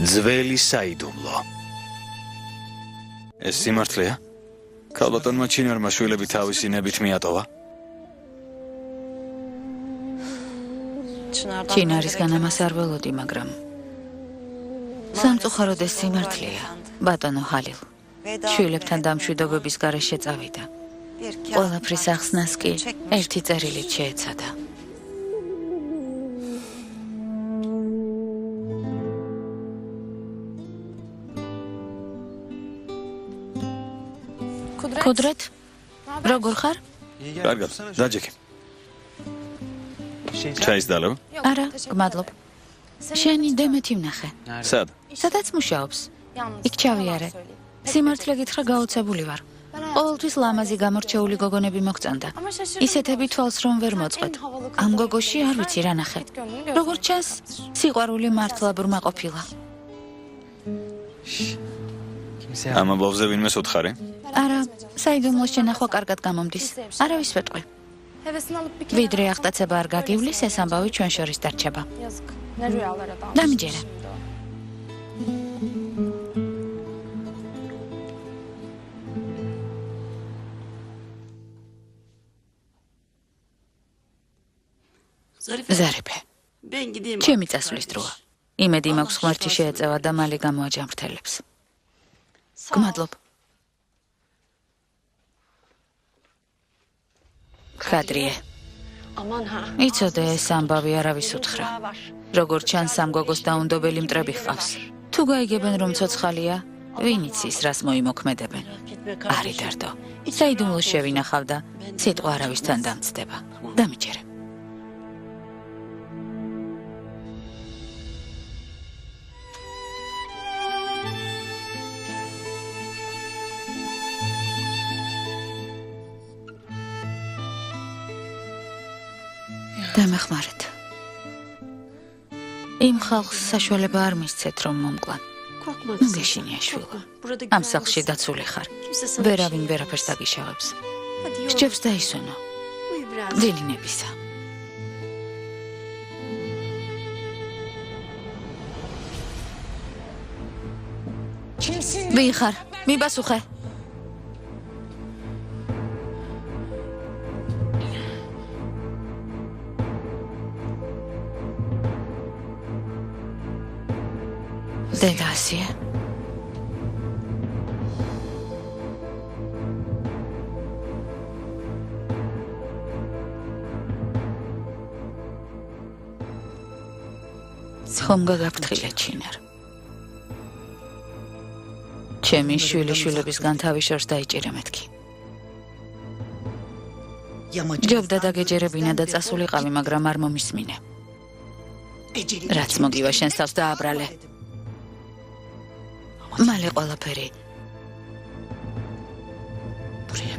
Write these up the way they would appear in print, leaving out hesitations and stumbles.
ძველი საიდუმლო. ეს სიმართლეა? ქალბატონმა ჩინარმა შვილები თავისი ნებით მიატოვა? ჩინარისგან ამას არ ველოდი, მაგრამ სამწუხაროდ ეს სიმართლეა, ბატონო ჰალილ. შვილებთან დამშვიდობების გარეშე წავიდა. ყველაფრის ახსნას კი ერთი წერილით შეეცადა. კუდრეთ, როგორ ხარ? კარგად, დაჯექი. ჩაის დალევ? არა, გმადლობ. შენი დემეთი ვნახე. სად? სადაც მუშაობს? იქ ჩავიარე. სიმართლე გითხრა გაოცებული ვარ. ყოველთვის ლამაზი გამორჩეული გოგონები მოგწონდა. ისეთები თვალს რომ ვერ მოწყვეტ. ამ გოგოში არ ვიცი რა ნახე. როგორც ჩანს, სიყვარული მართლა ბრმა ყოფილა. ამ ამბავზე ვინმეს უთხარი? არა, საიდუმლოს შენახვა კარგად გამომდის. არავის ვეტყვი. ვიდრე აღტაცება არ გაგივლის, ეს ამბავი ჩვენ შორის დარჩება. დამიჯერე. ზარიფე, ჩემი წასვლის დროა. იმედი მაქვს ღმერთი შეეწევა და მალე გამოაჯამრთელებს. გმადლობ. ხადრიე. იცოდე ეს ამბავი არავის უთხრა. როგორც ჩანს ამ გოგოს დაუნდობელი მტრები ჰყავს. თუ გაიგებენ რომ ცოცხალია, ვინ იცის რას მოიმოქმედებენ. არი დარდო. საიდუმლოს შევინახავ და სიტყვა არავისთან დამცდება. დამიჯერე. დამეხმარეთ. იმ ხალხს საშუალება არ მისცეთ რომ მომკლან. ნუ გეშინია შვილო. ამ სახლში დაცული ხარ. ვერავინ ვერაფერს დაგიშავებს. სჯობს დაისვენო. დილინებისა. ვინ ხარ? მიბასუხე. დედა ასია. ხომ გაგაფრთხილე ჩინარ. ჩემი შვილიშვილებისგან თავი შორს დაიჭირე მეთქი. ჯობდა დაგეჯერებინა და წასულიყავი, მაგრამ არ მომისმინე. რაც მოგივა შენს თავს დააბრალე. მალე ყველაფერი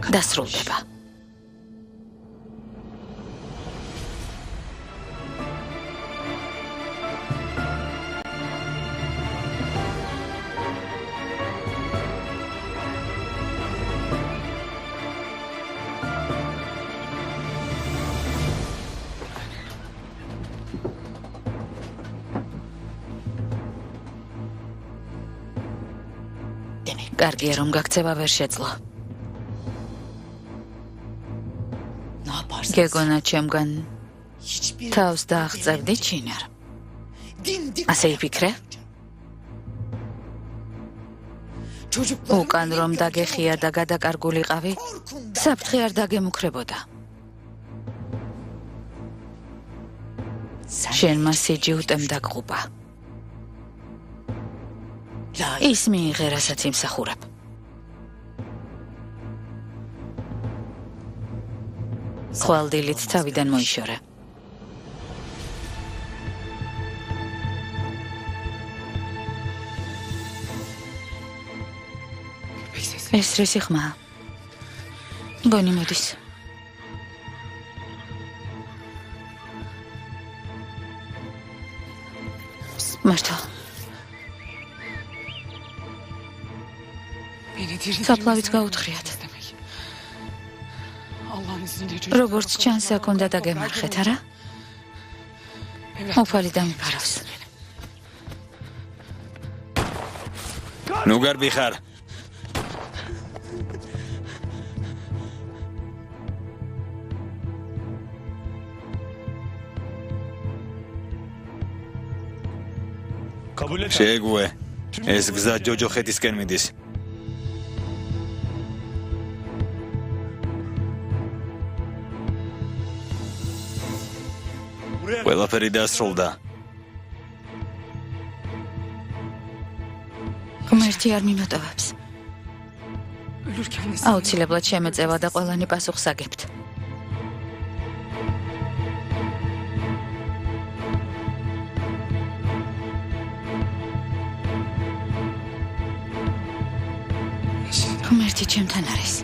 დასრულდება. კარგია რომ გაქცევა ვერ შეძლო. გეგონა ჩემგან თავს დააღწევდი ჩინარ. ასე იფიქრე? უკან რომ დაგეხია და გადაკარგულიყავი, საფრთხე არ დაგემუქრებოდა. შენმა სიჯი უტემ დაგღუპა. ის მიიღე რასაც იმსახურებ. ხვალდილით თავიდან მოიშორე. ეს რისი ხმაა? გონი მოდის. მართლა. საფლავიც გაუთხრიათ. როგორც ჩანს, აქ უნდა დაგემარხეთ, არა? უფალი დამიფარავს. ნუ გარბი ხარ. შეგვე. ეს გზა ჯოჯოხეთისკენ მიდის. ყველაფერი დასრულდა. ღმერთი არ მიმოტოვებს. აუცილებლად შემეწევა და ყველანი პასუხს აგებთ. ღმერთი ჩემთან არის.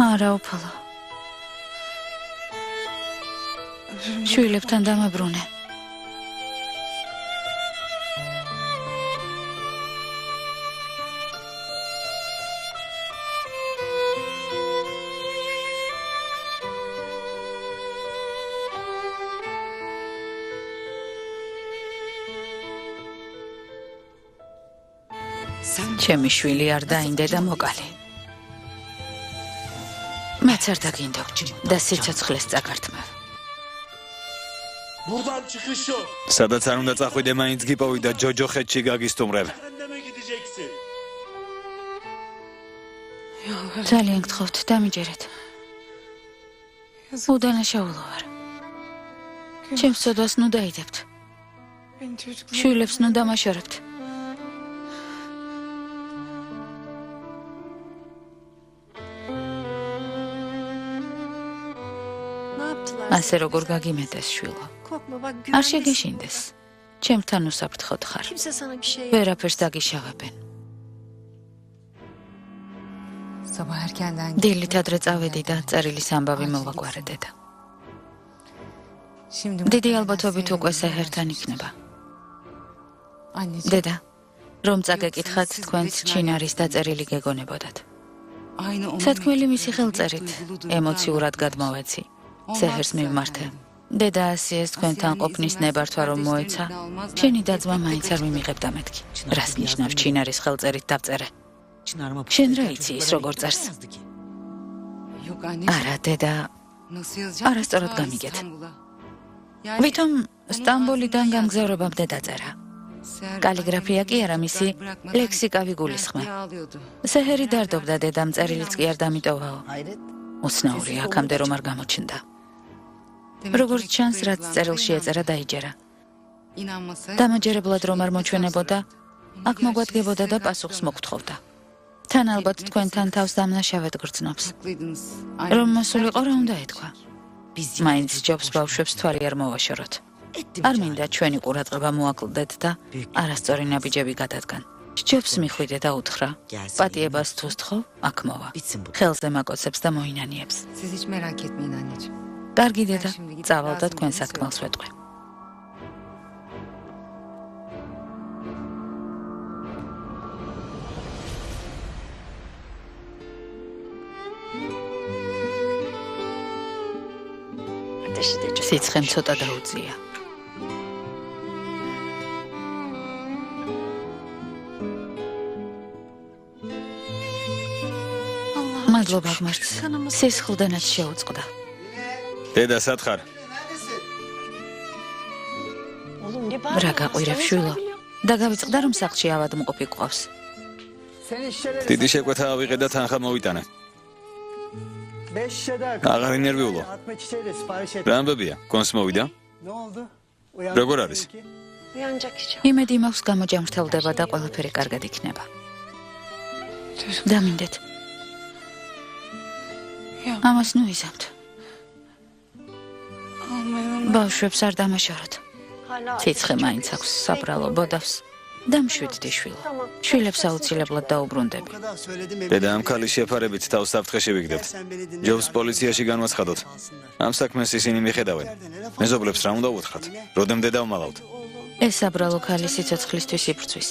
არა უფალო. შვილებთან დამაბრუნე. ჩემი შვილი არ დაინდე და მოკალე. მეც არ დაგინდო და სიცოცხლეს წაგართმევ. სადაც არ უნდა წახვიდე, მაინც გიპოვი და ჯოჯოხეთში გაგისტუმრებ. ძალიან გთხოვთ, დამიჯერეთ. უდანაშაულო ვარ. ჩემს ცოდვას ნუ დაიდებთ. შვილებს ნუ დამაშორებთ. ასე როგორ გაგიმეტეს შვილო. არ შეგეშინდეს. ჩემთან უსაფრთხოდ ხარ. ვერაფერს დაგიშავებენ. დილით ადრე წავედი და წერილის ამბავი მოვაგვარე დედა. დიდი ალბათობით უკვე საერთთან იქნება. დედა, რომ წაგეკითხათ, თქვენც ჩინარის დაწერილი გეგონებოდათ. სათქმელი მისი ხელწერით ემოციურად გადმოვეცი. სეჰერს მივმართე. დედა ასიეს თქვენთან ყოფნის ნებართვა რომ მოეცა, შენი დაძმა მაინც არ მიმიღებდა მეთქი. რას ნიშნავს ჩინარის ხელწერით დავწერე? შენ რა იცი ის როგორ წერს? არა, დედა, არასწორად გამიგეთ. ვითომ სტამბოლიდან გამგზავრებამდე დაწერა. კალიგრაფია კი არა, მისი ლექსიკა ვიგულისხმე. სეჰერი დარდობდა დედამ, წერილიც კი არ დამიტოვაო. უცნაური აქამდე რომ არ გამოჩნდა. როგორც ჩანს, რაც წერილში ეწერა დაიჯერა. დამაჯერებლად რომ არ მოჩვენებოდა, აქ მოგვადგებოდა და პასუხს მოგთხოვდა. თან ალბათ თქვენთან თავს დამნაშავედ გრძნობს. რომ მოსულიყო რა უნდა ეთქვა. მაინც ჯობს ბავშვებს თვალი არ მოვაშოროთ. არ მინდა ჩვენი ყურადღება მოაკლდეთ და არასწორი ნაბიჯები გადადგან. ჯობს მიხვიდე და უთხრა. პატიებას თუ სთხოვ, აქ მოვა. ხელზე მაკოცებს და მოინანიებს. კარგი დედა, წავალ და თქვენ სათქმელს ვეტყვი. სიცხემ ცოტა დაუწია. მადლობა ღმერთს, სისხლდანაც შეუწყდა. დედა, სათხარ. რა გაყვირებ შვილო? და გავიწყდა რომ სახლში ავადმყოფი გვყავს. დიდი შეკვეთა ავიღე და თანხა მოვიტანე. აღარ ინერვიულო. რა ამბებია? კონს მოვიდა? როგორ არის? იმედი მაქვს გამოჯამრთელდება და ყველაფერი კარგად იქნება. დამინდეთ. ამას ნუ იზამთ. ბავშვებს არ დამაშოროთ. ციცხე მაინც აქვს საბრალო ბოდავს. დამშვიდდი შვილო. შვილებს აუცილებლად დაუბრუნდები. დედა, ამ ქალის შეფარებით თავს საფრთხეში ვიგდებთ. ჯობს პოლიციაში განვაცხადოთ. ამ საქმეს ისინი მიხედავენ. მეზობლებს რა უნდა უთხრათ? როდემდე დავმალავთ? ეს საბრალო ქალი სიცოცხლისთვის იბრძვის.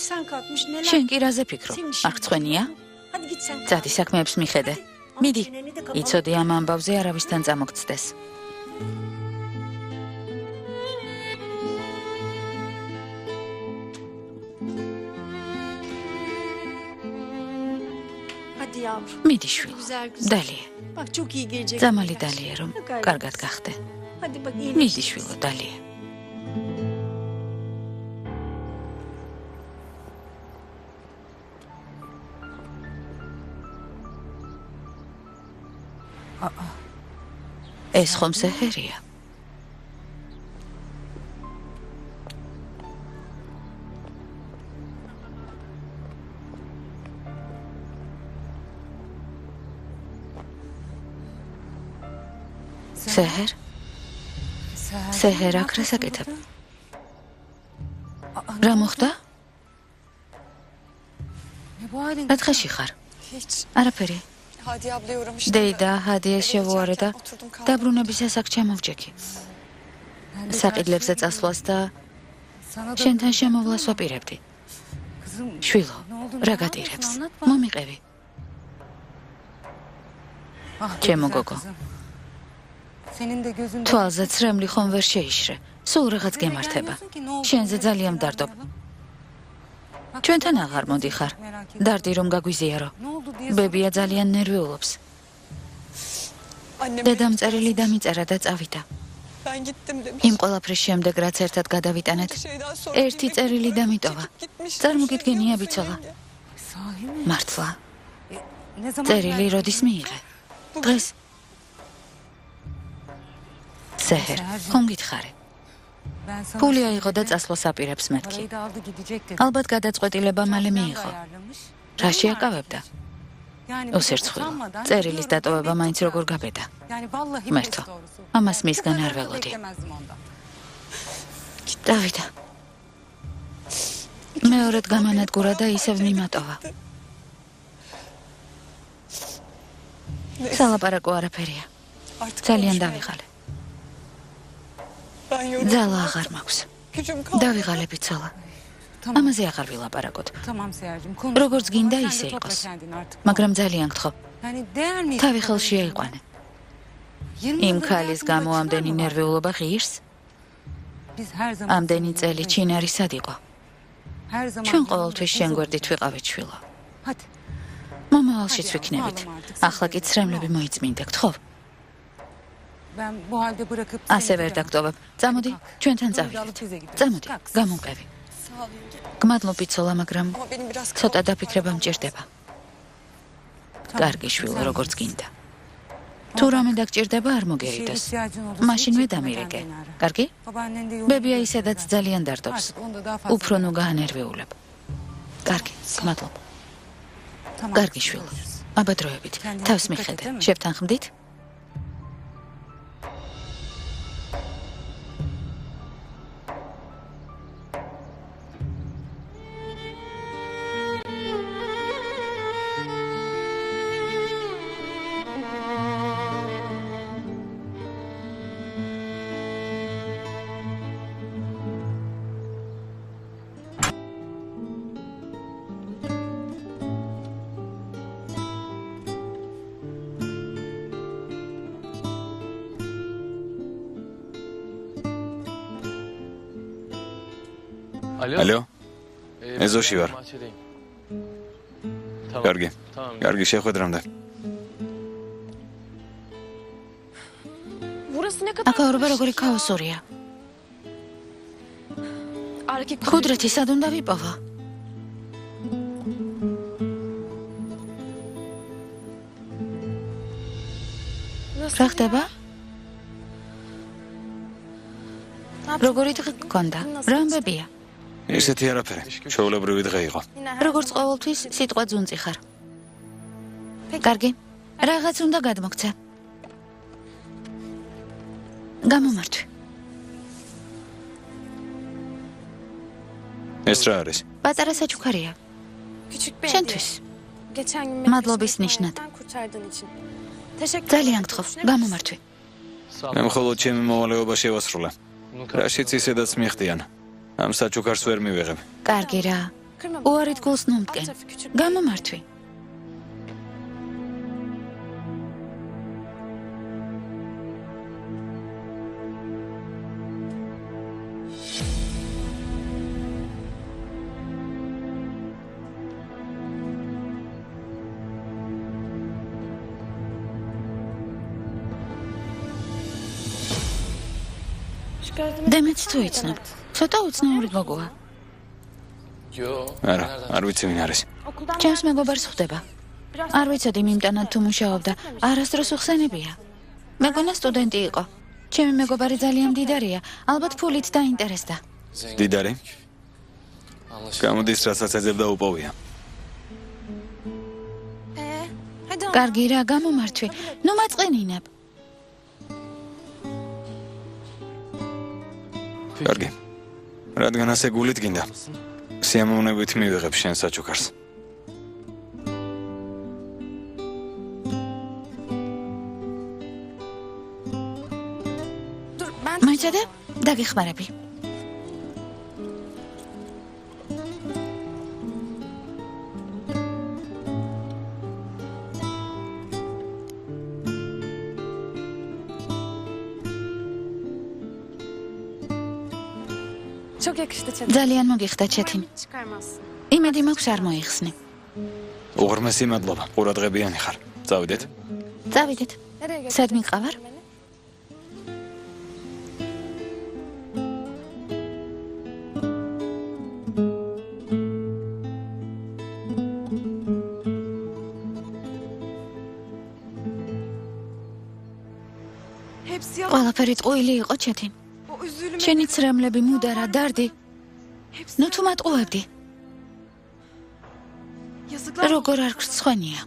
შენ კი რაზე ფიქრო? არ ხვენია? წადი საქმეებს მიხედე. მიდი. იცოდი ამ ამბავზე არავისთან წამოგცდეს. მიდი შვილო. დალია. ძამალი დალია რომ კარგად გახდე. მიდი შვილო დალია. ეს ხომ სეჰერია? სეჰერ? სეჰერ აქ რას აკეთებ? რა მოხდა? რა დღეში ხარ? არაფერი. დეიდა ჰადიას შევუარე და დაბრუნებისას აქ ჩამოვჭექი. საყიდლებზე წასვლას და შენთან შემოვლას ვაპირებდი. შვილო, რა გატირებს? მომიყევი. ჩემო გოგო. თვალზე ცრემლი ხომ ვერ შეიშრე. სულ რაღაც გემართება. შენზე ძალიან მდარდობ. ჩვენთან აღარ მოდიხარ. დარდი რომ გაგვიზიარო. ბებია ძალიან ნერვიულობს. დედამ წერილი დამიწერა და წავიდა. იმ ყველაფრის შემდეგ რაც ერთად გადავიტანეთ, ერთი წერილი დამიტოვა. წარმოგიდგენია ბიცოლა. მართლა. წერილი როდის მიიღე? დღეს. სეჰერ, ხომ გითხარი? ფული აიღო და წასვლას აპირებს მეთქი. ალბათ გადაწყვეტილება მალე მიიღო. რა შეაკავებდა? უსერცხვილო. წერილის დატოვება მაინც როგორ გაბედა. მერთო, ამას მისგან არ ველოდი. დავიდა. მეორედ გამანადგურა და ისევ მიმატოვა. სალაპარაკო არაფერია. ძალიან დავიღალე. ძალა აღარ მაქვს. დავიღალე ბიცოლა. ამაზე აღარ ვილაპარაკოთ. როგორც გინდა ისე იყოს. მაგრამ ძალიან გთხოვ. თავი ხელში აიყვანე. იმ ქალის გამო ამდენი ნერვიულობა ღირს? ამდენი წელი ჩინარი სად იყო? ჩვენ ყოველთვის შენ გვერდით ვიყავით შვილო. მომავალშიც ვიქნებით. ახლა კი ცრემლები მოიწმინდა, გთხოვ. ასე ვერ დაგტოვებ. წამოდი, ჩვენთან წავიდეთ. წამოდი, გამომყევი. გმადლობ ბიცოლა, მაგრამ ცოტა დაფიქრება მჭირდება. კარგი შვილო, როგორც გინდა. თუ რამე დაგჭირდება, არ მოგერიდოს. მაშინვე დამირეკე. კარგი? ბებია ისედაც ძალიან დარდობს. უფრო ნუ გაანერვიულებ. კარგი, გმადლობ. კარგი შვილო. აბადროებით. თავს მიხედე. შევთანხმდით? ალო? ეზოში ვარ. კარგი. კარგი, შეხვედრამდე. აკავრობა როგორი ქაოსურია. ხუდრეთი სად უნდა ვიპოვა? რა ხდება? როგორი დღე გქონდა? რა ამბებია? ისეთი არაფერი. ჩვეულებრივი დღე იყო. როგორც ყოველთვის სიტყვა ძუნწი ხარ. კარგი. რაღაც უნდა გადმოგცე. გამომართვი. ეს რა არის? პატარა საჩუქარია. შენთვის. მადლობის ნიშნად. ძალიან გთხოვ, გამომართვი. მე მხოლოდ ჩემი მოვალეობა შევასრულე. რაშიც ისედაც მიხდიან. ამ საჩუქარს ვერ მივიღებ. კარგი რა. უარით გულს ნუმტკენ. გამომართვი. დემეც თუ იცნობ. ცოტა უცნაური გოგოა. არა, არ ვიცი ვინ არის. ჩემს მეგობარს ხვდება. არ ვიცოდი მიმტანად თუ მუშაობდა. არასდროს უხსენებია. მეგონა სტუდენტი იყო. ჩემი მეგობარი ძალიან მდიდარია. ალბათ ფულით დაინტერესდა. დიდარი? გამოდის რასაც ეძებდა უპოვია. კარგი რა გამომართვი. ნუ მაწყენინებ. კარგი. რადგან ასე გულით გინდა. სიამოვნებით მივიღებ შენ საჩუქარს. მოიცადე? დაგეხმარები. ძალიან მოგიხდა ჩეთინ. იმედი მაქვს არ მოიხსნი. უღრმესი მადლობა. ყურადღებიანი ხარ. წავიდეთ. წავიდეთ. სად მიყავარ? ყველაფერი ტყუილი იყო ჩეთინ. შენი ცრემლები მუდარა დარდი. ნუ თუ მატყუებდი. როგორ არ გრცხვენია.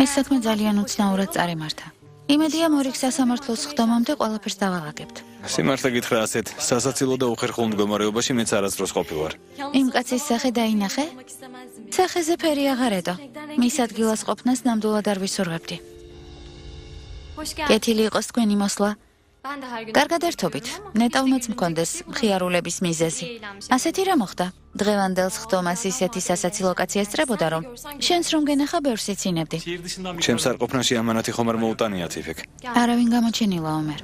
ეს საქმე ძალიან უცნაურად წარიმართა. იმედია მორიგ სასამართლოს ხდომამდე ყველაფერს დავალაგებთ. სიმართლე გითხრა ასეთ სასაცილო და უხერხულ მდგომარეობაში მეც არასდროს ყოფილვარ. იმ კაცის სახე დაინახე? სახეზე ფერი აღარ ედო. მის ადგილას ყოფნას ნამდვილად არ ვისურვებდი. კეთილი იყოს თქვენი მოსვლა. კარგად ერთობით. ნეტავმაც მქონდეს მხიარულების მიზეზი. ასეთი რა მოხდა? დღევანდელს ხდომას ისეთი სასაცილო კაცი ესწრებოდა, რომ შენს რომ გენახა ბევრს იცინებდი. ჩემს არყოფნაში ამანათი ხომ არ მოუტანიათ იფიქ. არავინ გამოჩენილა ომერ.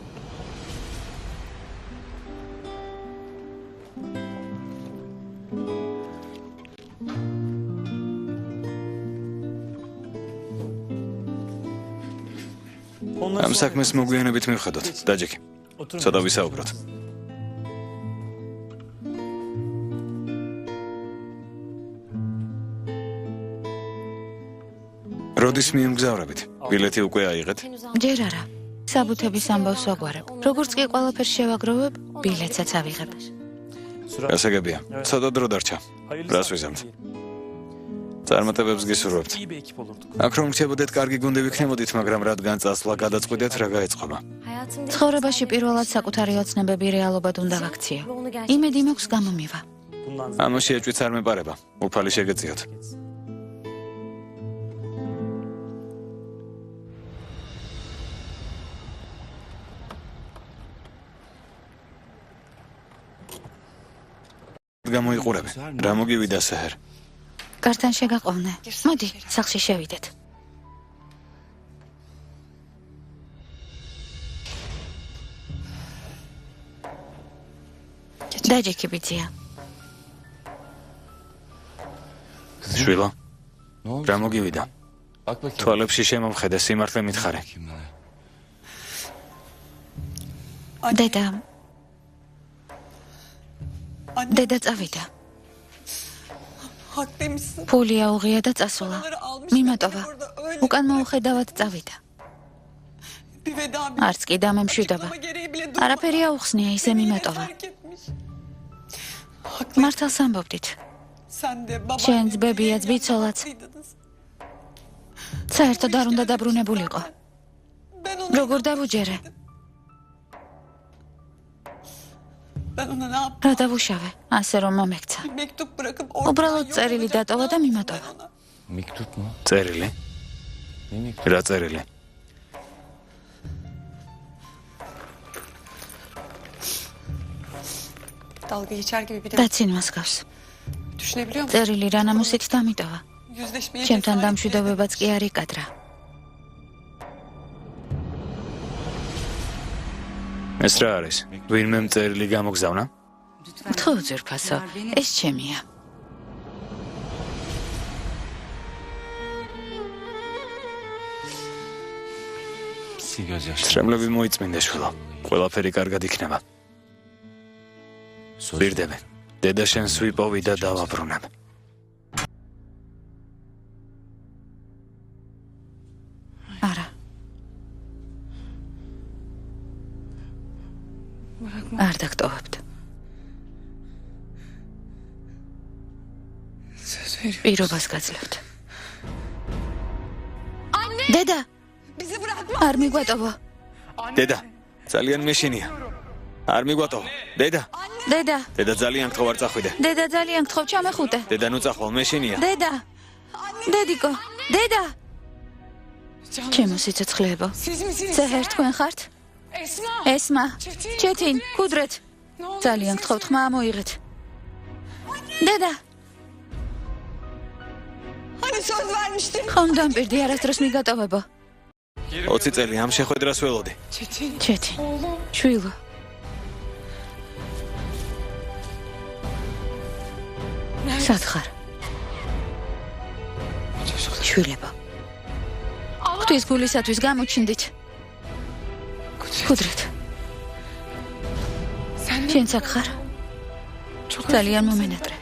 ამ საქმეს მოგვიანებით მივხედოთ. დაჯექი. ცოტა ვისაუბროთ. როდის მიემგზავრებით? ბილეთი უკვე აიღეთ? ჯერ არა. საბუთების ამბავს ვაგვარებ. როგორც კი ყველაფერს შევაგროვებ, ბილეთსაც ავიღებ. გასაგებია. ცოტა დრო დარჩა. რას ვიზამთ? წარმატებებს გისურვებთ. აქ რომ რჩებოდეთ, კარგი გუნდი ვიქნებოდით, მაგრამ რადგან წასვლა გადაწყვიტეთ, რა გაეწყობა? ცხოვრებაში პირველად საკუთარი ოცნებები რეალობად უნდა ვაქციო. იმედი მაქვს გამომივა. ამაში ეჭვიც არ მეპარება. უფალი შეგეწიოთ. გამოიყურებ. რა მოგივიდა საჰერ? კართან შეგაყოვნე. მოდი, სახლში შევიდეთ. დაჯექი ბიძია. შვილო, რა მოგივიდა? თვალებში შემომხედე, სიმართლე მითხარე. დედა წავიდა. ფული აუღია და წასულა. მიმატოვა. უკან მოუხედავად წავიდა. არც კი დამემშვიდობა. არაფერი აუხსნია, ისე მიმატოვა. მართალს ამბობდით. შენ ძბებიაც ბიცოლაც. საერთოდ არ უნდა დაბრუნებულიყო. როგორ დავუჯერე? რა დავუშავე, ასე რომ მომექცა. უბრალოდ წერილი დატოვა და მიმატოვა. წერილი? რა წერილი? დაცინ მასგავს. წერილი რა ნამუსით დამიტოვა. ჩემთან დამშვიდობებაც კი არ იკადრა. ეს რა არის? ვინმე წერილი გამოგზავნა? თუ ძირფასო, ეს ჩემია. სრემლები მოიწმინდა შვილო. ყველაფერი კარგად იქნება. ვირდები. დედა შენს ვიპოვი და დავაბრუნებ. არა. არ დაგტოვებთ. პირობას გაძლევთ. დედა! არ მიგვატოვა. დედა, ძალიან მეშინია. არ მიგვატოვა. დედა. დედა! დედა ძალიან გთხოვ არ წახვიდე. დედა ძალიან გთხოვ, ჩამეხუტე. დედა ნუ წახვალ, მეშინია. დედა! დედიკო! დედა! ჩემო სიცოცხლეებო. ზეհერ თქვენ ხართ? ესმა, ჩეთინ, კუდრეთ. ძალიან გთხოვთ, ხმა ამოიღეთ. დედა! ხომ დამპირდი არასდროს მიგატოვებო. 20 წელი ამ შეხვედრას ველოდი. ჩეთინ, შვილო. სად ხარ? შვილებო. ღვთის გულისათვის გამოჩნდით. კუდრეთ. შენც აქ ხარ? ძალიან მომენატრე.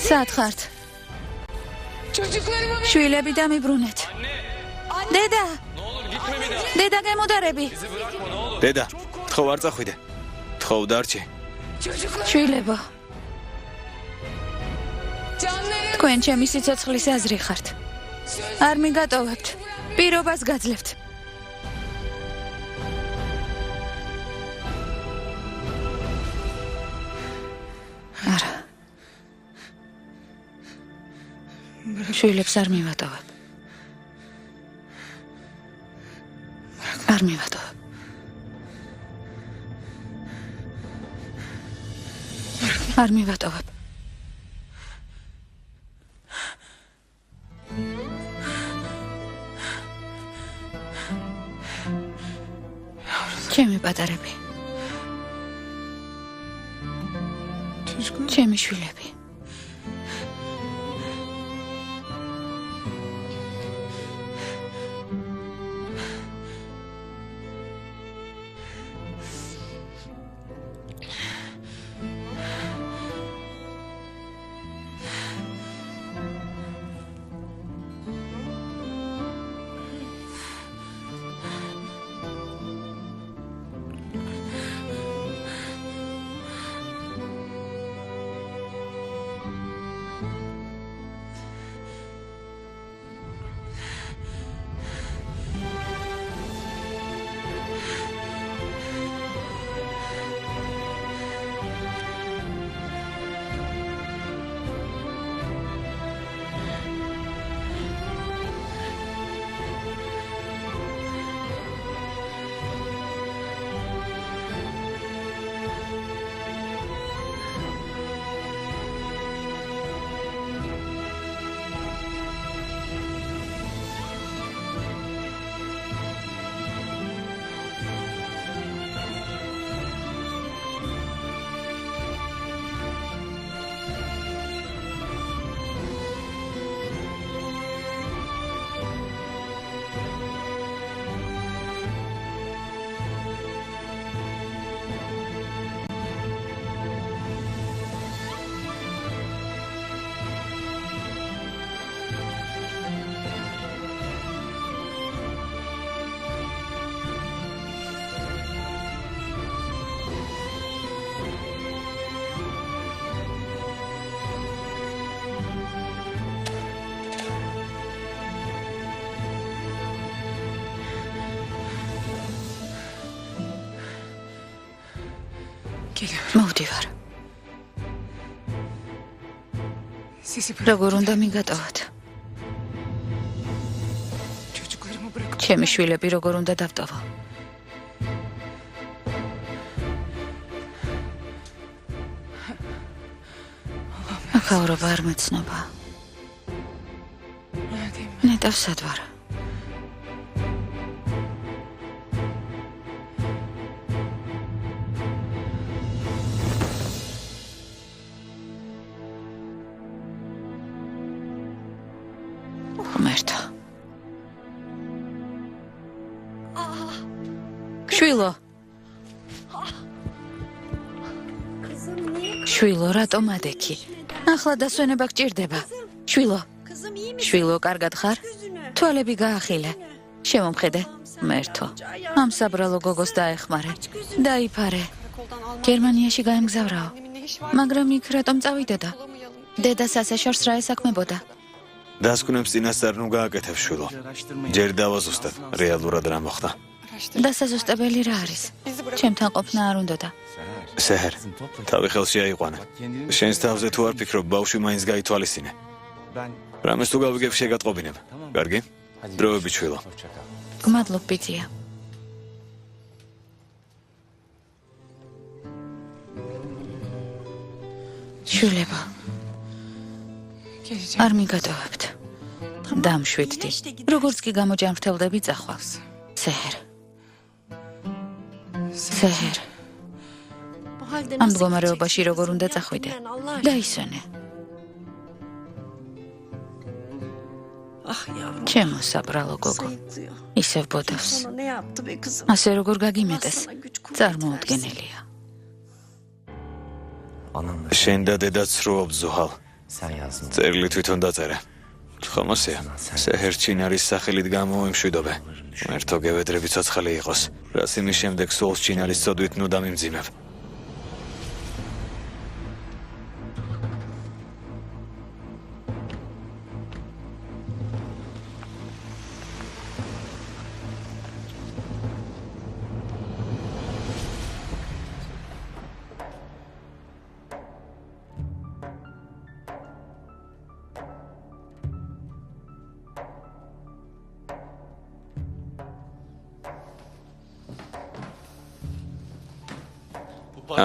სად ხართ? შვილები დამიბრუნეთ. დედა! დედა გემოდარები. დედა, გთხოვ არ წახვიდე. გთხოვ დარჩი. შვილებო. თქვენ ჩემი სიცოცხლის აზრი ხართ. არ მიგატოვებთ. პირობას გაძლევთ. არა. შვილებს არ მივატოვებ. არ მივატოვებ. არ მივატოვებ. ჩემი პატარები. ჩემი შვილები. მოვდივარ. როგორ უნდა მიგატოვოთ? ჩემი შვილები როგორ უნდა დავტოვო? ახაურობა არ მეცნობა. ნეტავს სად ვარ? შვილო, რატომ ადექი? ახლა დასვენება გჭირდება. შვილო, შვილო, კარგად ხარ? თვალები გაახილე. შემომხედე. მერთო. ამ საბრალო გოგოს დაეხმარე. დაიფარე. გერმანიაში გაემგზავრაო. მაგრამ იქ რატომ წავიდოდა? დედას ასე შორს რა ესაქმებოდა? დასკვნებს წინასწარ ნუ გააკეთებ შვილო. ჯერ დავაზუსტებ, რეალურად რა მოხდა. დასაზუსტებელი რა არის? ჩემთან ყოფნა არ უნდოდა. სეჰერ, თავი ხელში აიყვანე. შენს თავზე თუ არ ფიქრობ, ბავშვი მაინც გაითვალისწინე. რამეს თუ გავიგებ, შეგატყობინებ. კარგი? დროებით შვილო. გმადლობ, ბიძია. შვილებო, არ მიგატოვებთ. დამშვიდდი. როგორც კი გამოჯანმრთელდები, წახვავს. სეჰერ. სეჰერ. ამ მდგომარეობაში როგორ უნდა წახვიდე? დაისვენე. ჩემო საბრალო გოგო, ისევ ბოდავს. ასე როგორ გაგიმეტეს? წარმოუდგენელია. შენ და დედა ცრუობ ზუჰალ. წერილი თვითონ დაწერე. ხომასია, სეჰერ ჩინარის სახელით გამოიმშვიდობე. მერთო გევედრები ცოცხალი იყოს. რას იმის შემდეგ სულს ჩინარის ცოდვით ნუ დამიმძიმებ.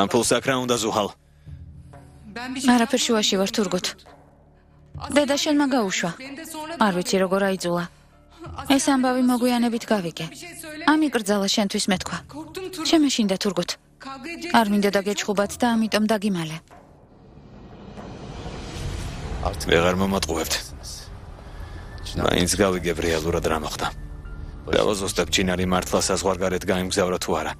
ამ ფულს აქ რა უნდა ზუჰალ? არაფერ შუაში ვარ, თურგუთ. დედა შენმა გაუშვა. არ ვიცი როგორ აიძულა. ეს ამბავი მოგვიანებით გავიგე. ამიკრძალა შენთვის მეთქვა. შემეშინდა თურგუთ. არ მინდა დაგეჩხუბათ და ამიტომ დაგიმალე. ვეღარ მომატყუებთ. მაინც გავიგებ რეალურად რა მოხდა. დავაზუსტებ ჩინარი მართლა საზღვარგარეთ გაემგზავრა თუ არა.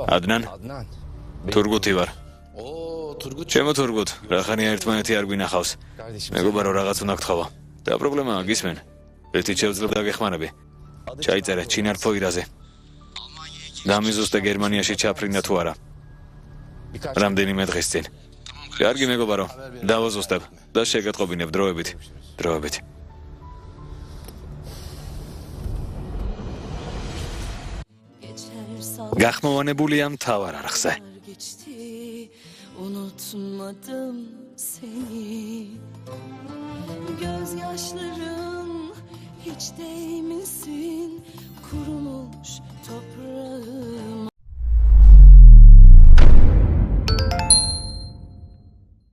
ადნან, თურგუთი ვარ. ჩემო თურგუთ, რახანია ერთმანეთი არ გვინახავს. მეგობარო რაღაც უნდა გთხოვო. და პრობლემაა გისმენ. ერთი შევძლებ დაგეხმარები. ჩაიწერე ჩინარ ფოირაზე. დამიზუსტე გერმანიაში ჩაფრინდა თუ არა. რამდენიმე დღის წინ. კარგი მეგობარო, დავაზუსტებ და შეგატყობინებ დროებით. დროებით. გახმოვანებულია მთავარ არხზე. Unutmadım seni. Gözyaşların hiç değmesin.